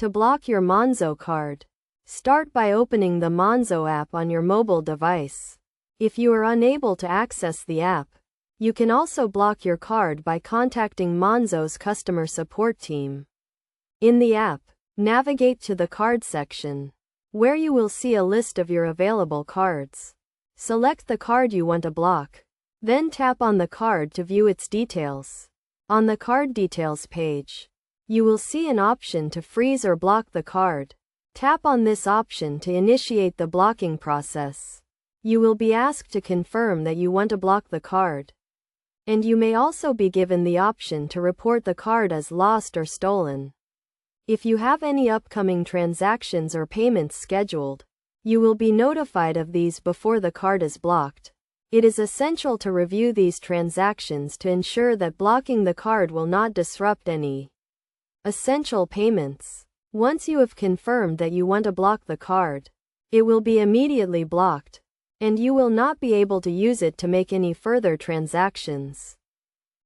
To block your Monzo card, start by opening the Monzo app on your mobile device. If you are unable to access the app, you can also block your card by contacting Monzo's customer support team. In the app, navigate to the card section, where you will see a list of your available cards. Select the card you want to block, then tap on the card to view its details. On the card details page, you will see an option to freeze or block the card. Tap on this option to initiate the blocking process. You will be asked to confirm that you want to block the card. And you may also be given the option to report the card as lost or stolen. If you have any upcoming transactions or payments scheduled, you will be notified of these before the card is blocked. It is essential to review these transactions to ensure that blocking the card will not disrupt any essential payments. Once you have confirmed that you want to block the card, it will be immediately blocked, and you will not be able to use it to make any further transactions.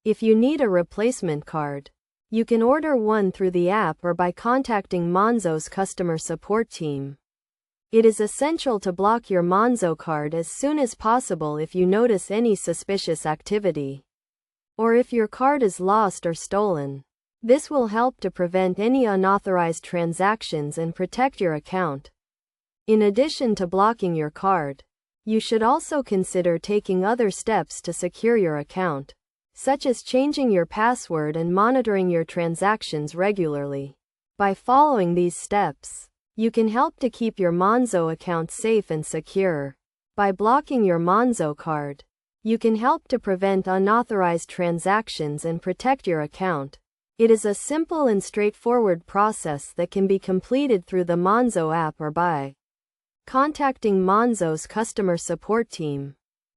If you need a replacement card, you can order one through the app or by contacting Monzo's customer support team. It is essential to block your Monzo card as soon as possible if you notice any suspicious activity, or if your card is lost or stolen. This will help to prevent any unauthorized transactions and protect your account. In addition to blocking your card, you should also consider taking other steps to secure your account, such as changing your password and monitoring your transactions regularly. By following these steps, you can help to keep your Monzo account safe and secure. By blocking your Monzo card, you can help to prevent unauthorized transactions and protect your account. It is a simple and straightforward process that can be completed through the Monzo app or by contacting Monzo's customer support team.